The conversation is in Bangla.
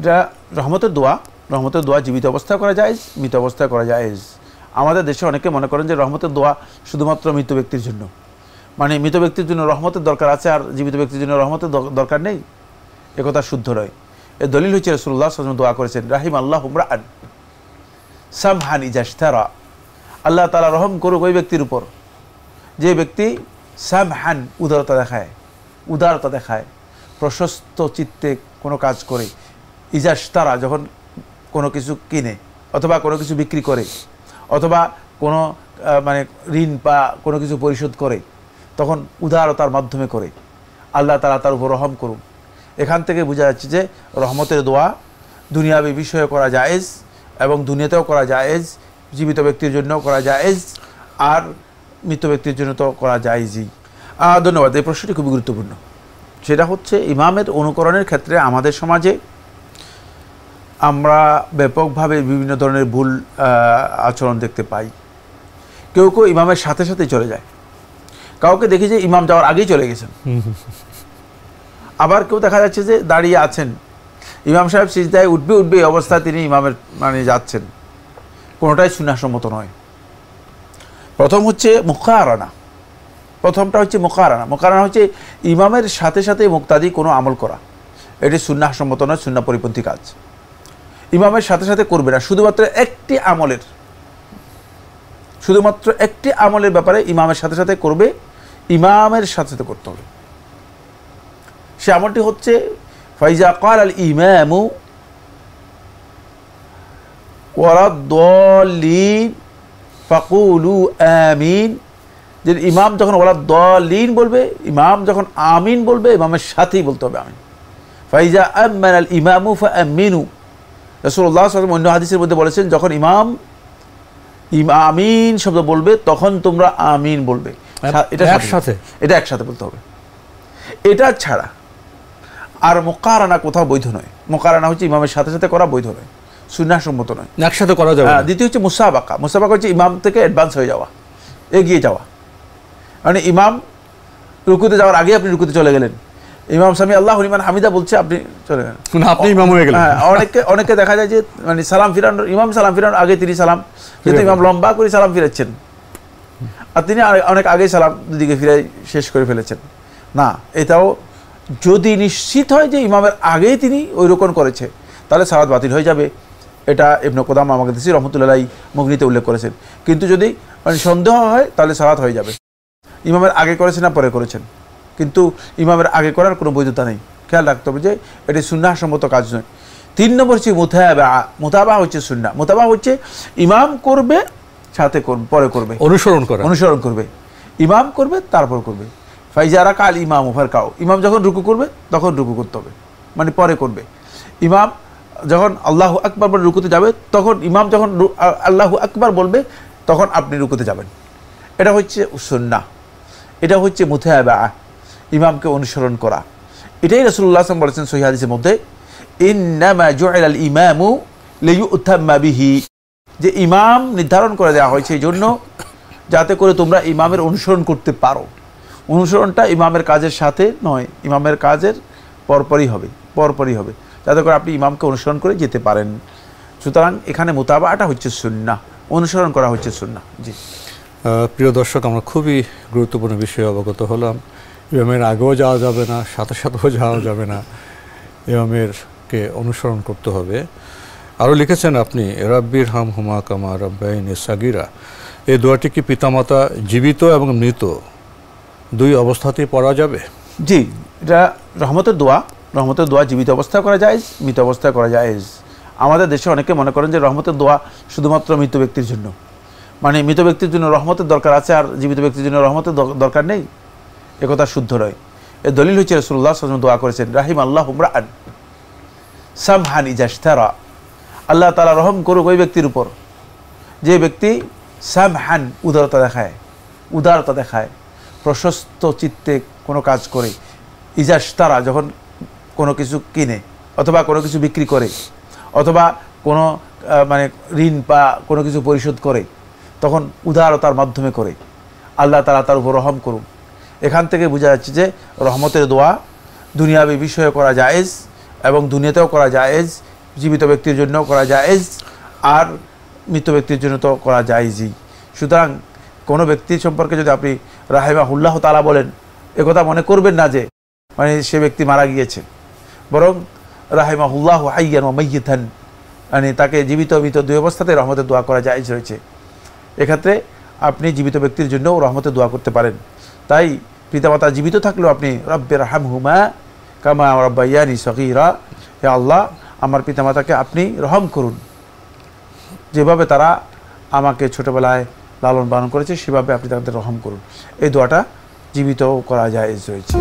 এটা রহমতের দোয়া জীবিত অবস্থায় করা যায়, মৃত অবস্থায় করা যায়। আমাদের দেশে অনেকে মনে করেন যে রহমতের দোয়া শুধুমাত্র মৃত ব্যক্তির জন্য, মানে মৃত ব্যক্তির জন্য রহমতের দরকার আছে আর জীবিত ব্যক্তির জন্য রহমতের দরকার নেই, একথা শুদ্ধ নয়। এর দলিল হচ্ছে রাসূলুল্লাহ সাল্লাল্লাহু আলাইহি ওয়াসাল্লাম দোয়া করেছেন, রাহিম আল্লাহু ইমরাআন সামহান ইজাশতারা, আল্লাহ তাআলা রহম করুক ওই ব্যক্তির উপর যে ব্যক্তি সামহান উদারতা দেখায়, প্রশস্ত চিত্তে কোনো কাজ করে, ইজাশতারা যখন কোনো কিছু কিনে অথবা কোনো কিছু বিক্রি করে অথবা কোনো মানে ঋণ বা কোনো কিছু পরিশোধ করে, তখন উদারতার মাধ্যমে করে, আল্লাহ তাআলা তার উপর রহম করুন। এখান থেকে বোঝা যাচ্ছে যে রহমতের দোয়া দুনিয়াবী বিষয়ে করা জায়েজ এবং দুনিয়াতেও করা জায়েজ, জীবিত ব্যক্তির জন্য করা জায়েজ আর মৃত ব্যক্তির জন্য তো করা জায়েজই। ধন্যবাদ। এই প্রশ্নটি খুবই গুরুত্বপূর্ণ। সেটা হচ্ছে ইমামের অনুকরণের ক্ষেত্রে আমাদের সমাজে আমরা ব্যাপকভাবে বিভিন্ন ধরনের ভুল আচরণ দেখতে পাই। কেউ কেউ ইমামের সাথে সাথেই চলে যায়, কাউকে দেখি যে ইমাম যাওয়ার আগেই চলে গেছেন। আবার কেউ দেখা যাচ্ছে যে দাঁড়িয়ে আছেন, ইমাম সাহেব সিজদায় উঠবে এই অবস্থায় তিনি ইমামের মানে যাচ্ছেন। কোনোটাই সুন্নাহসম্মত নয়। প্রথম হচ্ছে মুকারানা। প্রথমটা হচ্ছে মুকারানা হচ্ছে ইমামের সাথে সাথে মুক্তাদি কোনো আমল করা, এটি সুন্নাহসম্মত নয়, সুন্নাহ পরিপন্থী কাজ। ইমামের সাথে সাথে করবে না, শুধুমাত্র একটি আমলের ব্যাপারে ইমামের সাথে সাথে করবে, ইমামের সাথে সাথে করতে হবে। সে আমলটি হচ্ছে ফাইজা ক্বাল আল ইমামু ওয়ালাদ-দাল্লিন ফাকুলু আমিন। যে ইমাম যখন ওয়ালাদ-দাল্লিন বলবে, ইমাম যখন আমিন বলবে, ইমামের সাথেই বলতে হবে আমিন। ফাইজা আম্মানা আল ইমামু ফাআমিনু। রাসূলুল্লাহ সাল্লাল্লাহু আলাইহি ওয়াসাল্লাম অন্য হাদিসের মধ্যে বলেছেন, যখন ইমাম আমিন শব্দ বলবে তখন তোমরা আমিন বলবে। এটা একসাথে বলতে হবে। এটা ছাড়া আর মুকারানা কোথাও বৈধ নয়। মুকারানা হচ্ছে ইমামের সাথে সাথে করা, বৈধ নয়, সুন্নাহসম্মত নয়, একসাথে করা যাবে। দ্বিতীয় হচ্ছে মুসাবাকা। মুসাবাকা হচ্ছে ইমাম থেকে অ্যাডভান্স হয়ে যাওয়া, এগিয়ে যাওয়া। মানে ইমাম রুকুতে যাওয়ার আগে আপনি রুকুতে চলে গেলেন, ইমাম সামি আল্লাহু লিমান হামিদা বলছে, আপনি চলে গেলেন, আপনি ইমাম হয়ে গেলেন। হ্যাঁ, অনেকে দেখা যায় যে মানে সালাম ফিরানোর, ইমাম সালাম ফিরানোর আগে তিনি সালাম, যেহেতু ইমাম লম্বা করে সালাম ফিরাচ্ছেন আর তিনি অনেক আগেই সালাম দুদিকে ফিরাই শেষ করে ফেলেছেন। না, এটাও যদি নিশ্চিত হয় যে ইমামের আগেই তিনি ওই রকম করেছে, তাহলে সালাত বাতিল হয়ে যাবে। এটা ইবনে কুদামা মাকদিসি রহমাতুল্লাহ আলাইহি মুগনিতে উল্লেখ করেছেন। কিন্তু যদি মানে সন্দেহ হয় তাহলে সালাত হয়ে যাবে। ইমামের আগে করেছেন না পরে করেছেন, কিন্তু ইমামের আগে করার কোনো বৈধতা নেই। খেয়াল রাখতে হবে যে এটি সুন্নাহসম্মত কাজ নয়। 3 নম্বর হচ্ছে মুতাবা হচ্ছে সুন্নাহ। মুতাবা হচ্ছে ইমাম করবে সাথে পরে করবে, অনুসরণ করবে। ইমাম করবে তারপর করবে। ফাইজা রাকাল ইমাম ফারকাউ। ইমাম যখন রুকু করবে তখন রুকু করতে হবে, মানে পরে করবে। ইমাম যখন আল্লাহু আকবার বলে রুকুতে যাবে, তখন ইমাম যখন আল্লাহু আকবার বলবে তখন আপনি রুকুতে যাবেন। এটা হচ্ছে সুন্নাহ, এটা হচ্ছে মুতাবা, ইমামকে অনুসরণ করা। এটাই রাসূলুল্লাহ সাল্লাল্লাহু আলাইহি ওয়াসাল্লাম বলেছেন সহিহ হাদিসের মধ্যে, ইন্নামা জুইলাল ইমামু লিইউতাম্মা বিহি, যে ইমাম নির্ধারণ করে দেওয়া হয়েছে এই জন্য যাতে করে তোমরা ইমামের অনুসরণ করতে পারো। অনুসরণটা ইমামের কাজের সাথে নয়, ইমামের কাজের পরপরই হবে, যাতে করে আপনি ইমামকে অনুসরণ করে যেতে পারেন। সুতরাং এখানে মুতাবাটা হচ্ছে সুন্নাহ, অনুসরণ করা হচ্ছে সুন্নাহ। জি প্রিয় দর্শক, আমরা খুবই গুরুত্বপূর্ণ বিষয়ে অবগত হলাম। ইমামের আগেও যাওয়া যাবে না, সাথে সাথেও যাওয়া যাবে না, ইমামেরকে অনুসরণ করতে হবে। আরও লিখেছেন আপনি, রাব্বির হাম হুমা কামা রাব্বায়ানি সাগীরা। এই দোয়াটি কি পিতামাতা জীবিত এবং মৃত দুই অবস্থাতেই পড়া যাবে? জি, এটা রহমতের দোয়া জীবিত অবস্থায় করা যায়, মৃত অবস্থায় করা যায়। আমাদের দেশে অনেকে মনে করেন যে রহমতের দোয়া শুধুমাত্র মৃত ব্যক্তির জন্য, মানে মৃত ব্যক্তির জন্য রহমতের দরকার আছে আর জীবিত ব্যক্তির জন্য রহমতের দরকার নেই, একথা শুদ্ধ নয়। এর দলিল হচ্ছে রাসূলুল্লাহ সাল্লাল্লাহু আলাইহি ওয়াসাল্লাম দোয়া করেছেন, রাহিম আল্লাহু ইমরাআন সামহান ইজাশতারা, আল্লাহ তাআলা রহম করুক ওই ব্যক্তির উপর যে ব্যক্তি সামহান উদারতা দেখায়, প্রশস্ত চিত্তে কোনো কাজ করে, ইজাশতারা যখন কোনো কিছু কিনে অথবা কোনো কিছু বিক্রি করে অথবা কোনো মানে ঋণ বা কোনো কিছু পরিশোধ করে, তখন উদারতার মাধ্যমে করে, আল্লাহ তাআলা তার উপর রহম করুন। এখান থেকে বোঝা যাচ্ছে যে রহমতের দোয়া দুনিয়াবী বিষয়ে করা জায়েজ এবং দুনিয়াতেও করা জায়েজ, জীবিত ব্যক্তির জন্য করা জায়েজ, আর মৃত ব্যক্তির জন্য তো করা জায়েজই। সুতরাং কোনো ব্যক্তির সম্পর্কে যদি আপনি রাহিমাহুল্লাহ তাআলা বলেন, একথা মনে করবেন না যে মানে সে ব্যক্তি মারা গিয়েছে, বরং রাহিমাহুল্লাহ হাইয়ান ওয়া মাইয়িতান, মানে তাকে জীবিত মৃত দুই অবস্থাতে রহমতের দোয়া করা জায়েজ রয়েছে। এক্ষেত্রে আপনি জীবিত ব্যক্তির জন্যও রহমতের দোয়া করতে পারেন। তাই পিতামাতা জীবিত থাকলেও আপনি রব্বির হামহুমা কামা রাব্বায়ানি সগীরা, হে আল্লাহ আমার পিতামাতাকে আপনি রহম করুন, যেভাবে তারা আমাকে ছোটোবেলায় লালন পালন করেছে সেভাবে আপনি তাদের রহম করুন। এই দোয়াটা জীবিত করা জায়েজ রয়েছে।